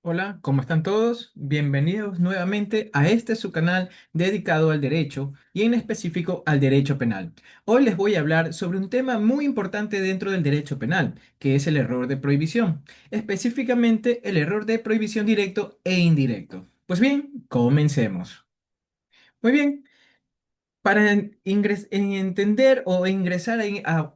Hola, ¿cómo están todos? Bienvenidos nuevamente a este su canal dedicado al derecho y en específico al derecho penal. Hoy les voy a hablar sobre un tema muy importante dentro del derecho penal, que es el error de prohibición, específicamente el error de prohibición directo e indirecto. Pues bien, comencemos. Muy bien. Para entender o ingresar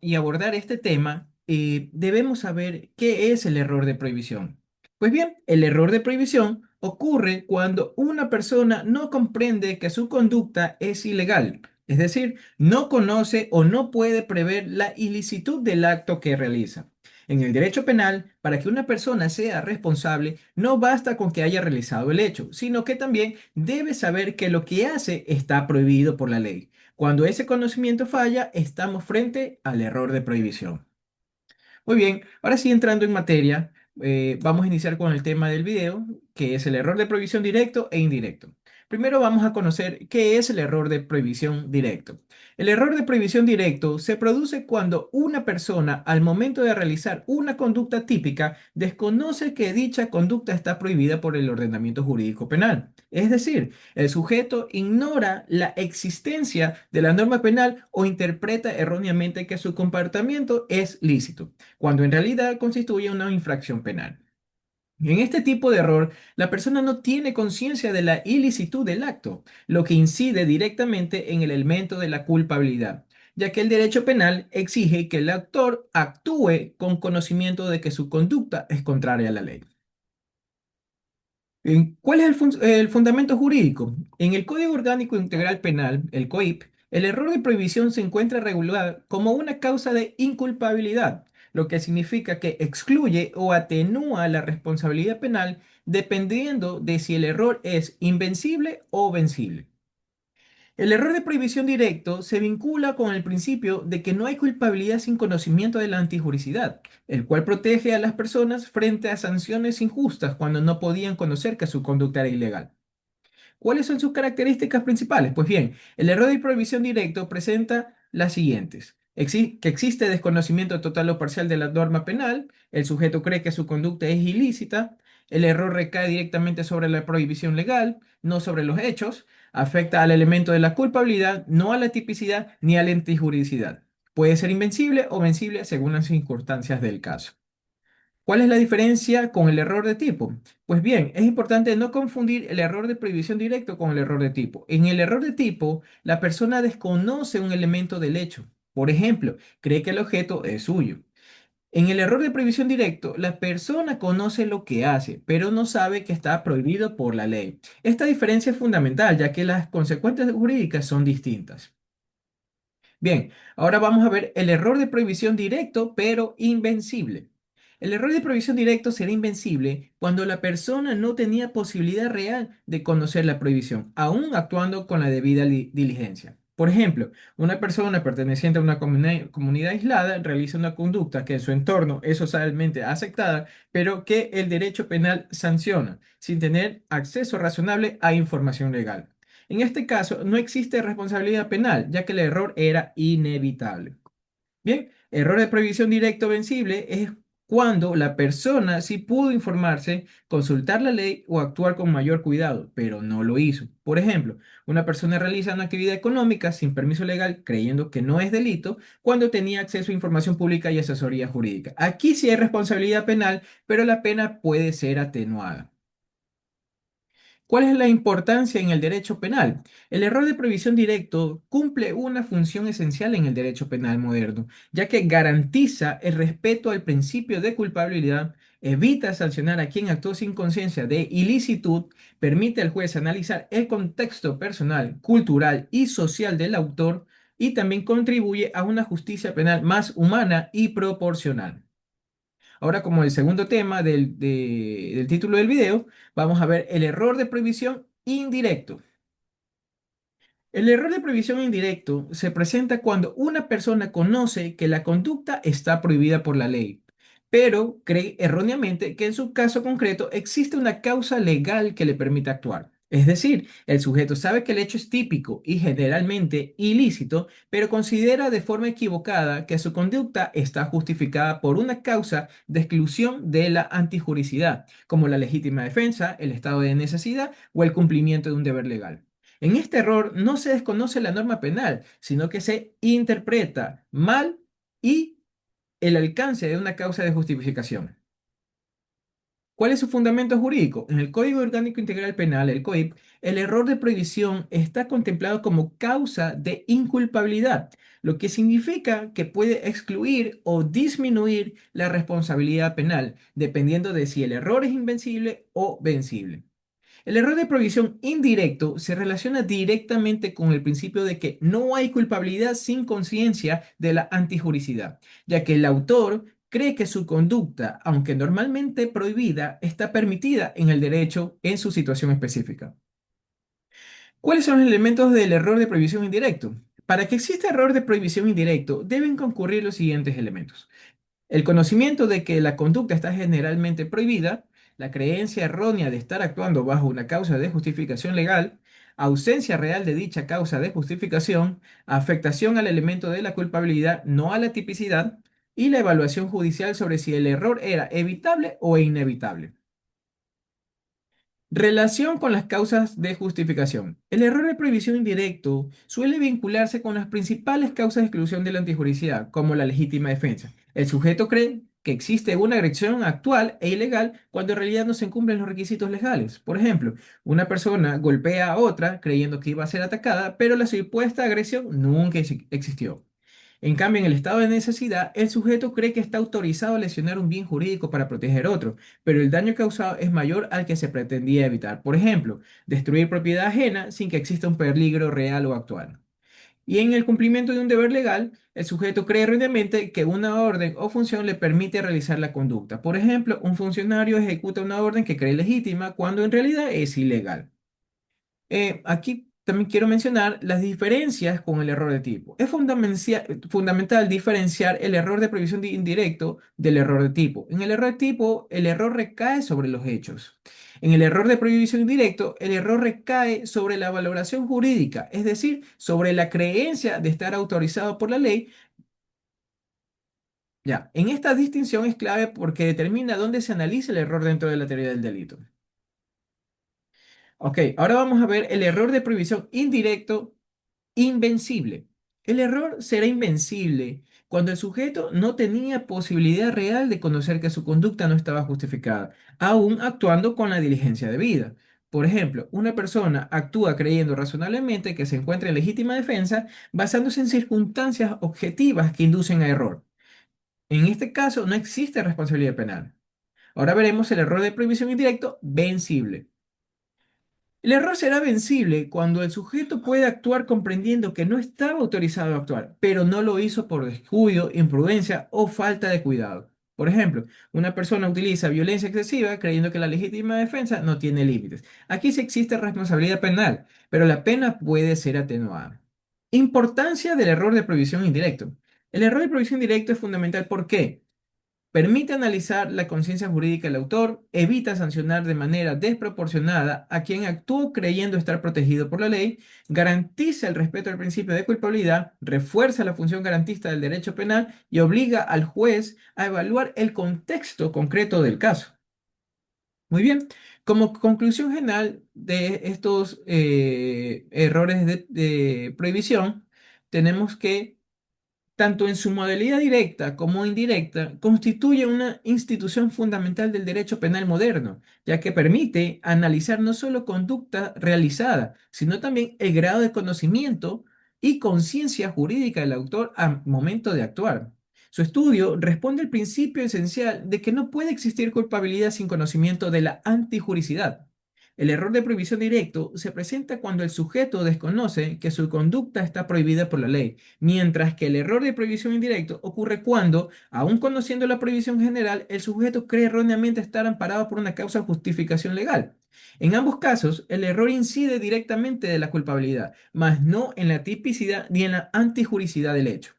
y abordar este tema, debemos saber qué es el error de prohibición. Pues bien, el error de prohibición ocurre cuando una persona no comprende que su conducta es ilegal, es decir, no conoce o no puede prever la ilicitud del acto que realiza. En el derecho penal, para que una persona sea responsable, no basta con que haya realizado el hecho, sino que también debe saber que lo que hace está prohibido por la ley. Cuando ese conocimiento falla, estamos frente al error de prohibición. Muy bien, ahora sí entrando en materia, vamos a iniciar con el tema del video, que es el error de prohibición directo e indirecto. Primero vamos a conocer qué es el error de prohibición directo. El error de prohibición directo se produce cuando una persona al momento de realizar una conducta típica desconoce que dicha conducta está prohibida por el ordenamiento jurídico penal. Es decir, el sujeto ignora la existencia de la norma penal o interpreta erróneamente que su comportamiento es lícito cuando en realidad constituye una infracción penal. En este tipo de error, la persona no tiene conciencia de la ilicitud del acto, lo que incide directamente en el elemento de la culpabilidad, ya que el derecho penal exige que el actor actúe con conocimiento de que su conducta es contraria a la ley. ¿Cuál es el fundamento jurídico? En el Código Orgánico Integral Penal, el COIP, el error de prohibición se encuentra regulado como una causa de inculpabilidad, lo que significa que excluye o atenúa la responsabilidad penal dependiendo de si el error es invencible o vencible. El error de prohibición directo se vincula con el principio de que no hay culpabilidad sin conocimiento de la antijuricidad, el cual protege a las personas frente a sanciones injustas cuando no podían conocer que su conducta era ilegal. ¿Cuáles son sus características principales? Pues bien, el error de prohibición directo presenta las siguientes. Que existe desconocimiento total o parcial de la norma penal, el sujeto cree que su conducta es ilícita, el error recae directamente sobre la prohibición legal, no sobre los hechos, afecta al elemento de la culpabilidad, no a la tipicidad ni a la antijuridicidad. Puede ser invencible o vencible según las circunstancias del caso. ¿Cuál es la diferencia con el error de tipo? Pues bien, es importante no confundir el error de prohibición directo con el error de tipo. En el error de tipo, la persona desconoce un elemento del hecho. Por ejemplo, cree que el objeto es suyo. En el error de prohibición directo, la persona conoce lo que hace, pero no sabe que está prohibido por la ley. Esta diferencia es fundamental, ya que las consecuencias jurídicas son distintas. Bien, ahora vamos a ver el error de prohibición directo, pero invencible. El error de prohibición directo será invencible cuando la persona no tenía posibilidad real de conocer la prohibición, aún actuando con la debida diligencia. Por ejemplo, una persona perteneciente a una comunidad aislada realiza una conducta que en su entorno es socialmente aceptada, pero que el derecho penal sanciona, sin tener acceso razonable a información legal. En este caso, no existe responsabilidad penal, ya que el error era inevitable. Bien, error de prohibición directo vencible es cuando la persona sí pudo informarse, consultar la ley o actuar con mayor cuidado, pero no lo hizo. Por ejemplo, una persona realiza una actividad económica sin permiso legal creyendo que no es delito cuando tenía acceso a información pública y asesoría jurídica. Aquí sí hay responsabilidad penal, pero la pena puede ser atenuada. ¿Cuál es la importancia en el derecho penal? El error de prohibición directo cumple una función esencial en el derecho penal moderno, ya que garantiza el respeto al principio de culpabilidad, evita sancionar a quien actuó sin conciencia de ilicitud, permite al juez analizar el contexto personal, cultural y social del autor y también contribuye a una justicia penal más humana y proporcional. Ahora, como el segundo tema del título del video, vamos a ver el error de prohibición indirecto. El error de prohibición indirecto se presenta cuando una persona conoce que la conducta está prohibida por la ley, pero cree erróneamente que en su caso concreto existe una causa legal que le permite actuar. Es decir, el sujeto sabe que el hecho es típico y generalmente ilícito, pero considera de forma equivocada que su conducta está justificada por una causa de exclusión de la antijuricidad, como la legítima defensa, el estado de necesidad o el cumplimiento de un deber legal. En este error no se desconoce la norma penal, sino que se interpreta mal y el alcance de una causa de justificación. ¿Cuál es su fundamento jurídico? En el Código Orgánico Integral Penal, el COIP, el error de prohibición está contemplado como causa de inculpabilidad, lo que significa que puede excluir o disminuir la responsabilidad penal, dependiendo de si el error es invencible o vencible. El error de provisión indirecto se relaciona directamente con el principio de que no hay culpabilidad sin conciencia de la antijuricidad, ya que el autor cree que su conducta, aunque normalmente prohibida, está permitida en el derecho en su situación específica. ¿Cuáles son los elementos del error de prohibición indirecto? Para que exista error de prohibición indirecto, deben concurrir los siguientes elementos. El conocimiento de que la conducta está generalmente prohibida, la creencia errónea de estar actuando bajo una causa de justificación legal, ausencia real de dicha causa de justificación, afectación al elemento de la culpabilidad, no a la tipicidad, y la evaluación judicial sobre si el error era evitable o inevitable. Relación con las causas de justificación. El error de prohibición indirecto suele vincularse con las principales causas de exclusión de la antijuricidad, como la legítima defensa. El sujeto cree que existe una agresión actual e ilegal cuando en realidad no se cumplen los requisitos legales. Por ejemplo, una persona golpea a otra creyendo que iba a ser atacada, pero la supuesta agresión nunca existió. En cambio, en el estado de necesidad, el sujeto cree que está autorizado a lesionar un bien jurídico para proteger otro, pero el daño causado es mayor al que se pretendía evitar. Por ejemplo, destruir propiedad ajena sin que exista un peligro real o actual. Y en el cumplimiento de un deber legal, el sujeto cree erróneamente que una orden o función le permite realizar la conducta. Por ejemplo, un funcionario ejecuta una orden que cree legítima cuando en realidad es ilegal. Aquí también quiero mencionar las diferencias con el error de tipo. Es fundamental diferenciar el error de previsión indirecto del error de tipo. En el error de tipo, el error recae sobre los hechos. En el error de prohibición indirecto, el error recae sobre la valoración jurídica, es decir, sobre la creencia de estar autorizado por la ley. Ya, en esta distinción es clave porque determina dónde se analiza el error dentro de la teoría del delito. Ok, ahora vamos a ver el error de prohibición indirecto invencible. El error será invencible cuando el sujeto no tenía posibilidad real de conocer que su conducta no estaba justificada, aún actuando con la diligencia debida. Por ejemplo, una persona actúa creyendo razonablemente que se encuentra en legítima defensa basándose en circunstancias objetivas que inducen a error. En este caso, no existe responsabilidad penal. Ahora veremos el error de prohibición indirecto vencible. El error será vencible cuando el sujeto puede actuar comprendiendo que no estaba autorizado a actuar, pero no lo hizo por descuido, imprudencia o falta de cuidado. Por ejemplo, una persona utiliza violencia excesiva creyendo que la legítima defensa no tiene límites. Aquí sí existe responsabilidad penal, pero la pena puede ser atenuada. Importancia del error de prohibición indirecto. El error de prohibición indirecto es fundamental. ¿Por qué? Permite analizar la conciencia jurídica del autor, evita sancionar de manera desproporcionada a quien actuó creyendo estar protegido por la ley, garantiza el respeto al principio de culpabilidad, refuerza la función garantista del derecho penal y obliga al juez a evaluar el contexto concreto del caso. Muy bien, como conclusión general de estos errores de prohibición, tenemos que tanto en su modalidad directa como indirecta, constituye una institución fundamental del derecho penal moderno, ya que permite analizar no solo conducta realizada, sino también el grado de conocimiento y conciencia jurídica del autor al momento de actuar. Su estudio responde al principio esencial de que no puede existir culpabilidad sin conocimiento de la antijuricidad. El error de prohibición directo se presenta cuando el sujeto desconoce que su conducta está prohibida por la ley, mientras que el error de prohibición indirecto ocurre cuando, aun conociendo la prohibición general, el sujeto cree erróneamente estar amparado por una causa de justificación legal. En ambos casos, el error incide directamente de la culpabilidad, mas no en la tipicidad ni en la antijuricidad del hecho.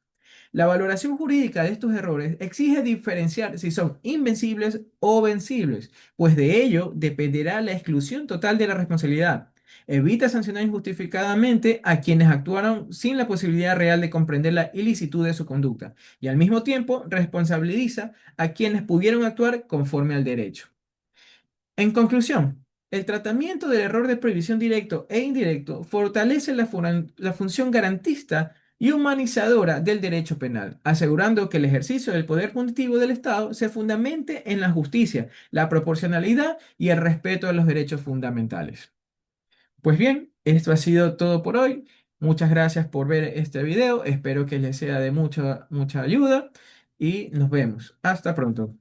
La valoración jurídica de estos errores exige diferenciar si son invencibles o vencibles, pues de ello dependerá la exclusión total de la responsabilidad. evita sancionar injustificadamente a quienes actuaron sin la posibilidad real de comprender la ilicitud de su conducta y al mismo tiempo responsabiliza a quienes pudieron actuar conforme al derecho. En conclusión, el tratamiento del error de prohibición directo e indirecto fortalece la función garantista y humanizadora del derecho penal, asegurando que el ejercicio del poder punitivo del Estado se fundamente en la justicia, la proporcionalidad y el respeto a los derechos fundamentales. Pues bien, esto ha sido todo por hoy. Muchas gracias por ver este video. Espero que les sea de mucha ayuda y nos vemos. Hasta pronto.